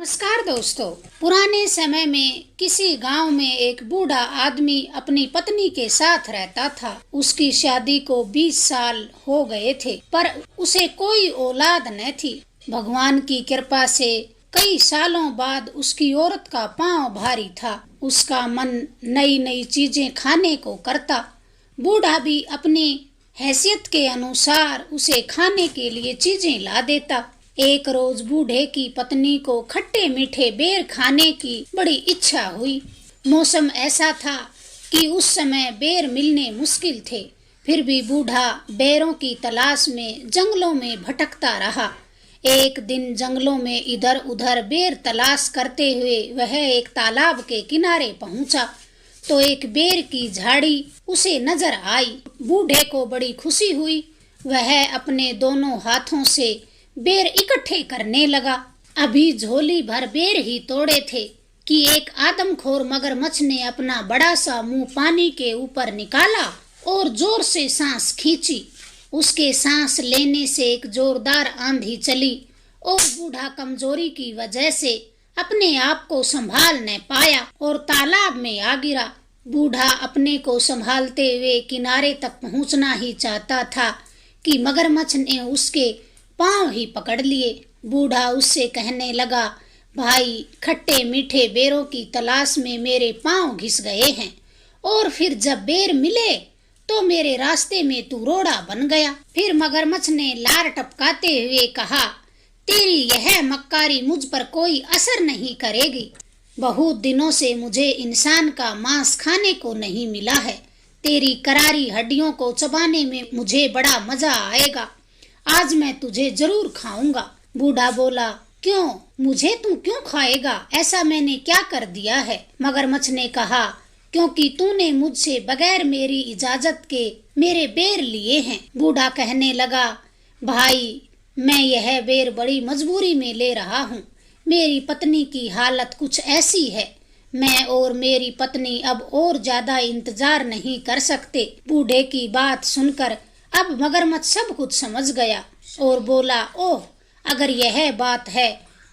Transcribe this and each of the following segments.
नमस्कार दोस्तों। पुराने समय में किसी गांव में एक बूढ़ा आदमी अपनी पत्नी के साथ रहता था। उसकी शादी को 20 साल हो गए थे, पर उसे कोई औलाद न थी। भगवान की कृपा से कई सालों बाद उसकी औरत का पांव भारी था। उसका मन नई नई चीजें खाने को करता। बूढ़ा भी अपनी हैसियत के अनुसार उसे खाने के लिए चीजें ला देता। एक रोज बूढ़े की पत्नी को खट्टे मीठे बेर खाने की बड़ी इच्छा हुई। मौसम ऐसा था कि उस समय बेर मिलने मुश्किल थे। फिर भी बूढ़ा बेरों की तलाश में जंगलों में भटकता रहा। एक दिन जंगलों में इधर उधर बेर तलाश करते हुए वह एक तालाब के किनारे पहुंचा तो एक बेर की झाड़ी उसे नजर आई। बूढ़े को बड़ी खुशी हुई। वह अपने दोनों हाथों से बेर इकट्ठे करने लगा। अभी झोली भर बेर ही तोड़े थे कि एक आदमखोर मगरमच्छ ने अपना बड़ा सा मुंह पानी के ऊपर निकाला और जोर से सांस खींची। उसके सांस लेने से एक जोरदार आंधी चली और बूढ़ा कमजोरी की वजह से अपने आप को संभाल न पाया और तालाब में आ गिरा। बूढ़ा अपने को संभालते हुए किनारे तक पहुंचना ही चाहता था कि मगरमच्छ ने उसके पांव ही पकड़ लिए। बूढ़ा उससे कहने लगा, भाई, खट्टे मीठे बेरों की तलाश में मेरे पांव घिस गए हैं और फिर जब बेर मिले तो मेरे रास्ते में तू रोड़ा बन गया। फिर मगरमच्छ ने लार टपकाते हुए कहा, तेरी यह मक्कारी मुझ पर कोई असर नहीं करेगी। बहुत दिनों से मुझे इंसान का मांस खाने को नहीं मिला है। तेरी करारी हड्डियों को चबाने में मुझे बड़ा मजा आएगा। आज मैं तुझे जरूर खाऊंगा। बूढ़ा बोला, क्यों? मुझे तू क्यों खाएगा? ऐसा मैंने क्या कर दिया है? मगरमच्छ ने कहा, क्योंकि तूने मुझसे बगैर मेरी इजाजत के मेरे बेर लिए हैं। बूढ़ा कहने लगा, भाई, मैं यह बेर बड़ी मजबूरी में ले रहा हूँ। मेरी पत्नी की हालत कुछ ऐसी है। मैं और मेरी पत्नी अब और ज्यादा इंतजार नहीं कर सकते। बूढ़े की बात सुनकर अब मगरमच्छ सब कुछ समझ गया और बोला, ओह, अगर यह बात है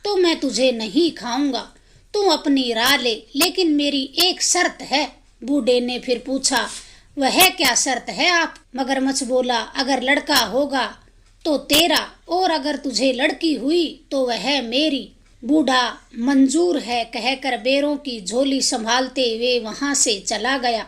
तो मैं तुझे नहीं खाऊंगा। तू अपनी राह ले, लेकिन मेरी एक शर्त है। बूढ़े ने फिर पूछा, वह क्या शर्त है आप? मगरमच्छ बोला, अगर लड़का होगा तो तेरा और अगर तुझे लड़की हुई तो वह मेरी। बूढ़ा मंजूर है कहकर बेरों की झोली संभालते हुए वहां से चला गया।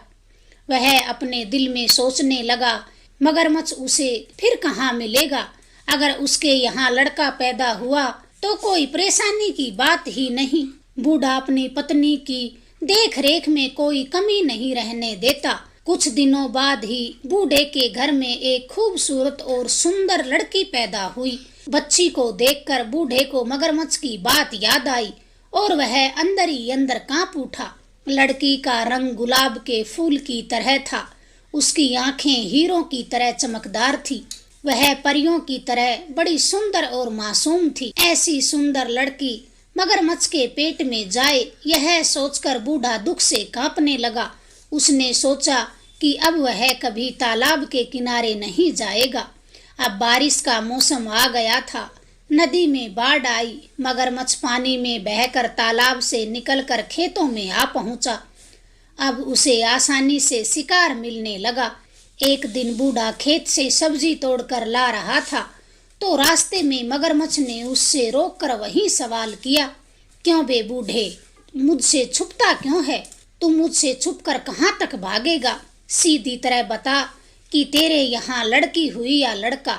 वह अपने दिल में सोचने लगा, मगरमच्छ उसे फिर कहाँ मिलेगा? अगर उसके यहाँ लड़का पैदा हुआ तो कोई परेशानी की बात ही नहीं। बूढ़ा अपनी पत्नी की देख रेख में कोई कमी नहीं रहने देता। कुछ दिनों बाद ही बूढ़े के घर में एक खूबसूरत और सुंदर लड़की पैदा हुई। बच्ची को देखकर बूढ़े को मगरमच्छ की बात याद आई और वह अंदर ही अंदर कांप उठा। लड़की का रंग गुलाब के फूल की तरह था। उसकी आंखें हीरों की तरह चमकदार थी। वह परियों की तरह बड़ी सुंदर और मासूम थी। ऐसी सुंदर लड़की मगरमच्छ के पेट में जाए, यह सोचकर बूढ़ा दुख से कांपने लगा। उसने सोचा कि अब वह कभी तालाब के किनारे नहीं जाएगा। अब बारिश का मौसम आ गया था। नदी में बाढ़ आई। मगरमच्छ पानी में बहकर तालाब से निकलकर खेतों में आ पहुंचा। अब उसे आसानी से शिकार मिलने लगा। एक दिन बूढ़ा खेत से सब्जी तोड़कर ला रहा था तो रास्ते में मगरमच्छ ने उससे रोककर वही सवाल किया, क्यों बे बूढ़े, मुझसे छुपता क्यों है? तुम मुझसे छुपकर कहाँ तक भागेगा? सीधी तरह बता कि तेरे यहाँ लड़की हुई या लड़का?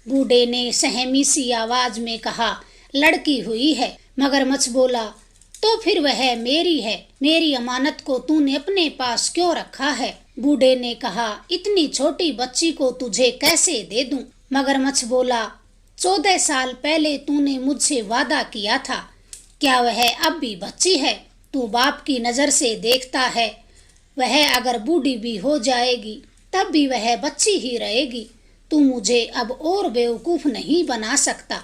बूढ़े ने सहमी सी आवाज में कहा, लड़की हुई है। मगरमच्छ बोला, तो फिर वह मेरी है। मेरी अमानत को तूने अपने पास क्यों रखा है? बूढ़े ने कहा, इतनी छोटी बच्ची को तुझे कैसे दे दूं? मगरमच्छ बोला, 14 साल पहले तूने मुझसे वादा किया था। क्या वह अब भी बच्ची है? तू बाप की नजर से देखता है। वह अगर बूढ़ी भी हो जाएगी तब भी वह बच्ची ही रहेगी। तू मुझे अब और बेवकूफ नहीं बना सकता।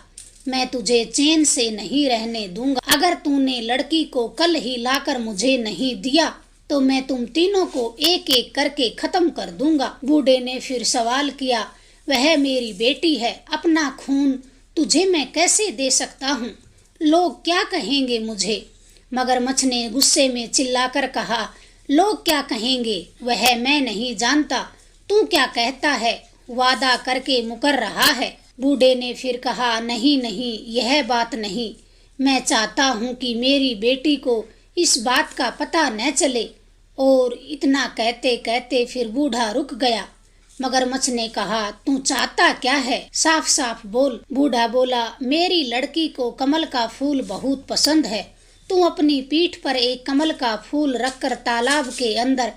मैं तुझे चैन से नहीं रहने दूंगा। अगर तूने लड़की को कल ही लाकर मुझे नहीं दिया तो मैं तुम तीनों को एक एक करके खत्म कर दूंगा। बूढ़े ने फिर सवाल किया, वह मेरी बेटी है, अपना खून तुझे मैं कैसे दे सकता हूँ? लोग क्या कहेंगे मुझे। मगरमच्छ ने गुस्से में चिल्लाकर कहा, लोग क्या कहेंगे वह मैं नहीं जानता, तू क्या कहता है, वादा करके मुकर रहा है। बूढ़े ने फिर कहा, नहीं नहीं, यह बात नहीं, मैं चाहता हूँ कि मेरी बेटी को इस बात का पता न चले। और इतना कहते कहते फिर बूढ़ा रुक गया। मगरमच्छ ने कहा, तू चाहता क्या है, साफ साफ बोल। बूढ़ा बोला, मेरी लड़की को कमल का फूल बहुत पसंद है, तू अपनी पीठ पर एक कमल का फूल रखकर तालाब के अंदर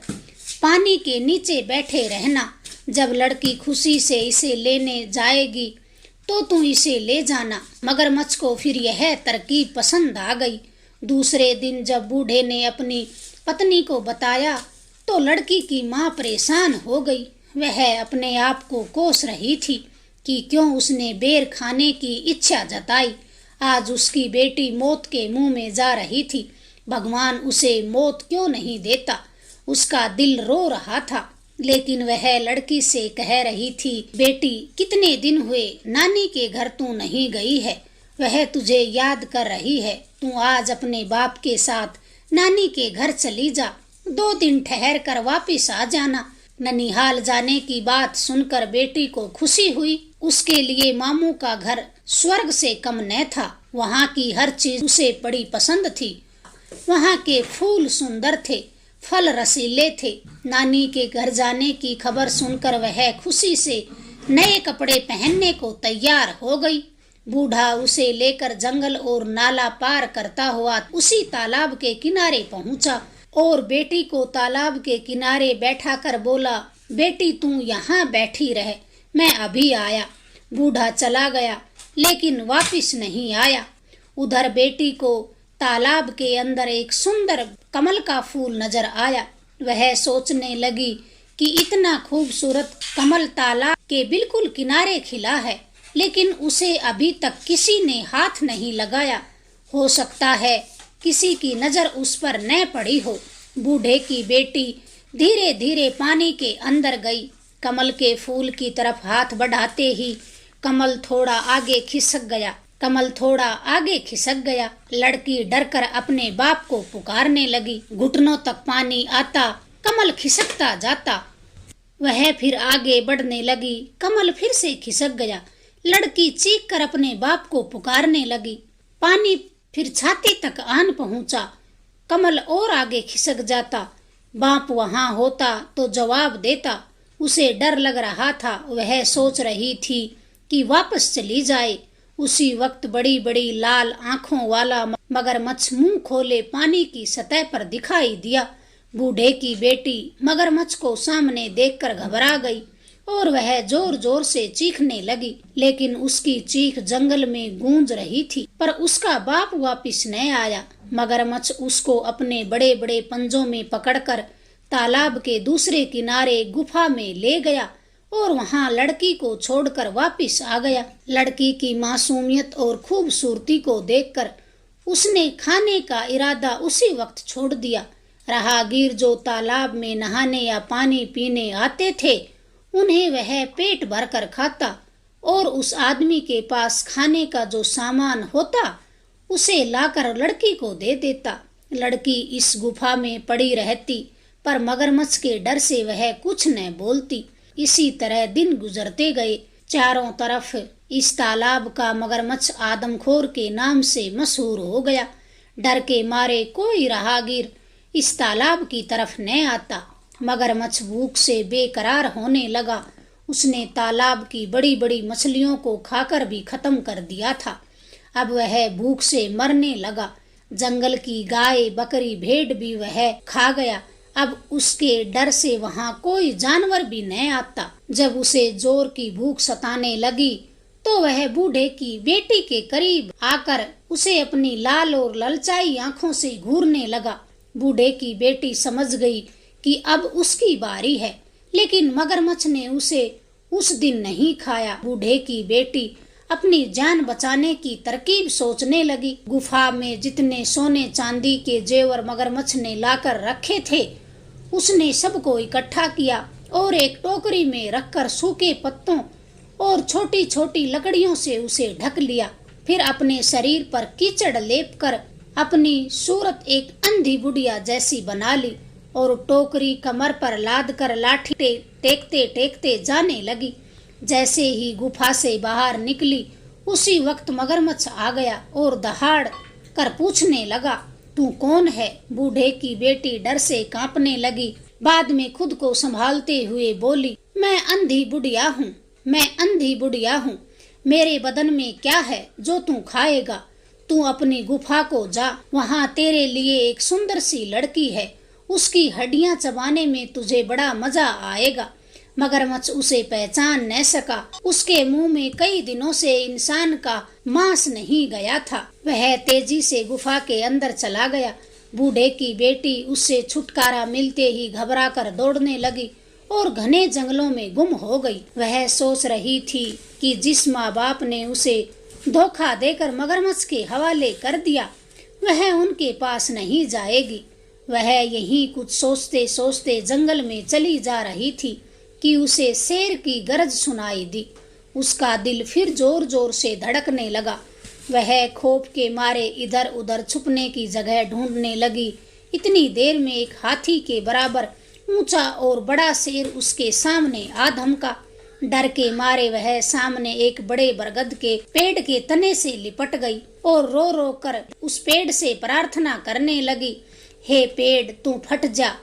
पानी के नीचे बैठे रहना। जब लड़की खुशी से इसे लेने जाएगी तो तू इसे ले जाना। मगरमच्छ को फिर यह तरकीब पसंद आ गई। दूसरे दिन जब बूढ़े ने अपनी पत्नी को बताया तो लड़की की माँ परेशान हो गई। वह अपने आप को कोस रही थी कि क्यों उसने बेर खाने की इच्छा जताई। आज उसकी बेटी मौत के मुंह में जा रही थी, भगवान उसे मौत क्यों नहीं देता। उसका दिल रो रहा था, लेकिन वह लड़की से कह रही थी, बेटी कितने दिन हुए नानी के घर तू नहीं गई है, वह तुझे याद कर रही है, तू आज अपने बाप के साथ नानी के घर चली जा, 2 दिन ठहर कर वापिस आ जाना। ननिहाल जाने की बात सुनकर बेटी को खुशी हुई। उसके लिए मामू का घर स्वर्ग से कम न था। वहाँ की हर चीज उसे बड़ी पसंद थी। वहाँ के फूल सुंदर थे, फल रसीले थे। नानी के घर जाने की खबर सुनकर वह खुशी से नए कपड़े पहनने को तैयार हो गई। बूढ़ा उसे लेकर जंगल और नाला पार करता हुआ उसी तालाब के किनारे पहुंचा और बेटी को तालाब के किनारे बैठा कर बोला, बेटी तू यहाँ बैठी रह, मैं अभी आया। बूढ़ा चला गया लेकिन वापिस नहीं आया। उधर बेटी को तालाब के अंदर एक सुंदर कमल का फूल नजर आया। वह सोचने लगी कि इतना खूबसूरत कमल तालाब के बिल्कुल किनारे खिला है, लेकिन उसे अभी तक किसी ने हाथ नहीं लगाया। हो सकता है किसी की नजर उस पर न पड़ी हो। बूढ़े की बेटी धीरे धीरे पानी के अंदर गई। कमल के फूल की तरफ हाथ बढ़ाते ही कमल थोड़ा आगे खिसक गया। लड़की डरकर अपने बाप को पुकारने लगी। घुटनों तक पानी आता, कमल खिसकता जाता। वह फिर आगे बढ़ने लगी, कमल फिर से खिसक गया। लड़की चीख कर अपने बाप को पुकारने लगी। पानी फिर छाती तक आन पहुंचा, कमल और आगे खिसक जाता। बाप वहां होता तो जवाब देता। उसे डर लग रहा था। वह सोच रही थी कि वापस चली जाए। उसी वक्त बड़ी बड़ी लाल आंखों वाला मगरमच्छ मुंह खोले पानी की सतह पर दिखाई दिया। बूढ़े की बेटी मगरमच्छ को सामने देखकर घबरा गई और वह जोर जोर से चीखने लगी, लेकिन उसकी चीख जंगल में गूंज रही थी। पर उसका बाप वापिस न आया। मगरमच्छ उसको अपने बड़े बड़े पंजों में पकड़कर तालाब के दूसरे किनारे गुफा में ले गया और वहां लड़की को छोड़कर वापिस आ गया। लड़की की मासूमियत और खूबसूरती को देखकर उसने खाने का इरादा उसी वक्त छोड़ दिया। राहगीर जो तालाब में नहाने या पानी पीने आते थे, उन्हें वह पेट भर कर खाता और उस आदमी के पास खाने का जो सामान होता उसे लाकर लड़की को दे देता। लड़की इस गुफा में पड़ी रहती, पर मगरमच्छ के डर से वह कुछ न बोलती। इसी तरह दिन गुजरते गए। चारों तरफ इस तालाब का मगरमच्छ आदमखोर के नाम से मशहूर हो गया। डर के मारे कोई राहगीर इस तालाब की तरफ न आता। मगरमच्छ भूख से बेकरार होने लगा। उसने तालाब की बड़ी बड़ी मछलियों को खाकर भी खत्म कर दिया था। अब वह भूख से मरने लगा। जंगल की गाय, बकरी, भेड़ भी वह खा गया। अब उसके डर से वहां कोई जानवर भी न आता। जब उसे जोर की भूख सताने लगी तो वह बूढ़े की बेटी के करीब आकर उसे अपनी लाल और ललचाई आंखों से घूरने लगा। बूढ़े की बेटी समझ गई कि अब उसकी बारी है, लेकिन मगरमच्छ ने उसे उस दिन नहीं खाया। बूढ़े की बेटी अपनी जान बचाने की तरकीब सोचने लगी। गुफा में जितने सोने चांदी के जेवर मगरमच्छ ने लाकर रखे थे, उसने सबको इकट्ठा किया और एक टोकरी में रखकर सूखे पत्तों और छोटी छोटी लकड़ियों से उसे ढक लिया। फिर अपने शरीर पर कीचड़ लेप कर अपनी सूरत एक अंधी बुढ़िया जैसी बना ली और टोकरी कमर पर लाद कर लाठी टेकते टेकते जाने लगी। जैसे ही गुफा से बाहर निकली उसी वक्त मगरमच्छ आ गया और दहाड़ कर पूछने लगा, तू कौन है? बूढ़े की बेटी डर से कांपने लगी। बाद में खुद को संभालते हुए बोली, मैं अंधी बुढ़िया हूँ, मैं अंधी बुढ़िया हूँ। मेरे बदन में क्या है जो तू खाएगा? तू अपनी गुफा को जा, वहाँ तेरे लिए एक सुंदर सी लड़की है, उसकी हड्डियां चबाने में तुझे बड़ा मजा आएगा। मगरमच्छ उसे पहचान न सका। उसके मुंह में कई दिनों से इंसान का मांस नहीं गया था। वह तेजी से गुफा के अंदर चला गया। बूढ़े की बेटी उससे छुटकारा मिलते ही घबरा कर दौड़ने लगी और घने जंगलों में गुम हो गई। वह सोच रही थी कि जिस माँ बाप ने उसे धोखा देकर मगरमच्छ के हवाले कर दिया, वह उनके पास नहीं जाएगी। वह यही कुछ सोचते सोचते जंगल में चली जा रही थी कि उसे शेर की गरज सुनाई दी। उसका दिल फिर जोर जोर से धड़कने लगा। वह खौफ के मारे इधर उधर छुपने की जगह ढूंढने लगी। इतनी देर में एक हाथी के बराबर ऊंचा और बड़ा शेर उसके सामने आ धमका। डर के मारे वह सामने एक बड़े बरगद के पेड़ के तने से लिपट गई और रो रो कर उस पेड़ से प्रार्थना करने लगी, हे पेड़, तू फट जा,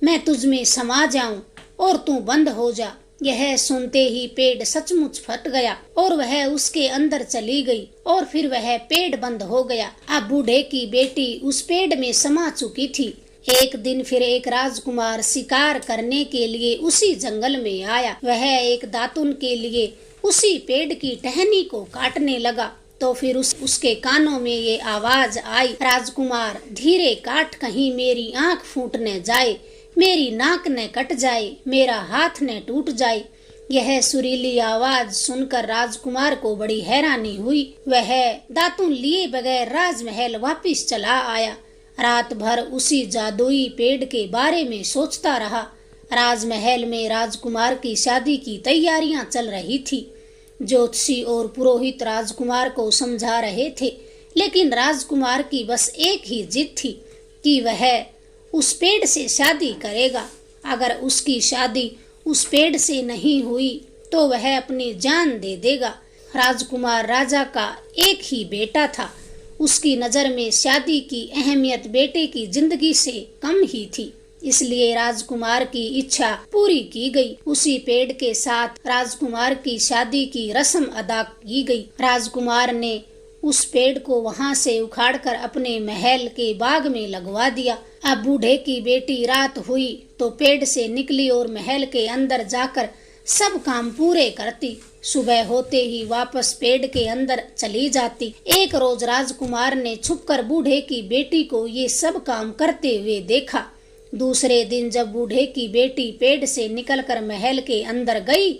मैं तुझ में समा जाऊं और तू बंद हो जा। यह सुनते ही पेड़ सचमुच फट गया और वह उसके अंदर चली गई और फिर वह पेड़ बंद हो गया। अब बूढ़े की बेटी उस पेड़ में समा चुकी थी। एक दिन फिर एक राजकुमार शिकार करने के लिए उसी जंगल में आया। वह एक दातुन के लिए उसी पेड़ की टहनी को काटने लगा तो फिर उसके कानों में ये आवाज आई, राजकुमार, धीरे काट, कहीं मेरी आंख फूट न जाए, मेरी नाक न कट जाए, मेरा हाथ न टूट जाए। यह सुरीली आवाज सुनकर राजकुमार को बड़ी हैरानी हुई। वह दातुन लिए बगैर राजमहल वापस चला आया। रात भर उसी जादुई पेड़ के बारे में सोचता रहा। राजमहल में राजकुमार की शादी की तैयारियां चल रही थी। ज्योतिषी और पुरोहित राजकुमार को समझा रहे थे, लेकिन राजकुमार की बस एक ही जिद थी कि वह उस पेड़ से शादी करेगा। अगर उसकी शादी उस पेड़ से नहीं हुई तो वह अपनी जान दे देगा। राजकुमार राजा का एक ही बेटा था। उसकी नज़र में शादी की अहमियत बेटे की जिंदगी से कम ही थी, इसलिए राजकुमार की इच्छा पूरी की गई। उसी पेड़ के साथ राजकुमार की शादी की रस्म अदा की गई। राजकुमार ने उस पेड़ को वहां से उखाड़कर अपने महल के बाग में लगवा दिया। अब बूढ़े की बेटी रात हुई तो पेड़ से निकली और महल के अंदर जाकर सब काम पूरे करती। सुबह होते ही वापस पेड़ के अंदर चली जाती। एक रोज राजकुमार ने छुपकर बूढ़े की बेटी को ये सब काम करते हुए देखा। दूसरे दिन जब बूढ़े की बेटी पेड़ से निकलकर महल के अंदर गई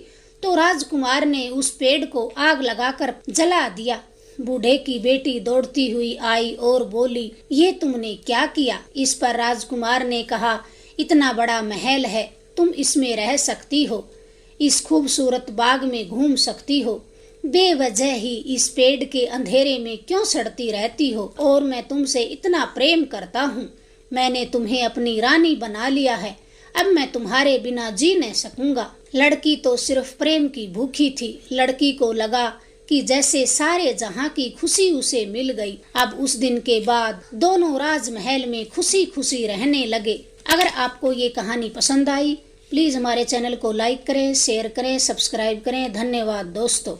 तो राजकुमार ने उस पेड़ को आग लगाकर जला दिया। बूढ़े की बेटी दौड़ती हुई आई और बोली, ये तुमने क्या किया? इस पर राजकुमार ने कहा, इतना बड़ा महल है, तुम इसमें रह सकती हो, इस खूबसूरत बाग में घूम सकती हो, बेवजह ही इस पेड़ के अंधेरे में क्यों सड़ती रहती हो? और मैं तुमसे इतना प्रेम करता हूँ, मैंने तुम्हें अपनी रानी बना लिया है, अब मैं तुम्हारे बिना जी नहीं सकूंगा। लड़की तो सिर्फ प्रेम की भूखी थी। लड़की को लगा कि जैसे सारे जहां की खुशी उसे मिल गई। अब उस दिन के बाद दोनों राजमहल में खुशी खुशी रहने लगे। अगर आपको ये कहानी पसंद आई, प्लीज हमारे चैनल को लाइक करें, शेयर करें, सब्सक्राइब करें। धन्यवाद दोस्तों।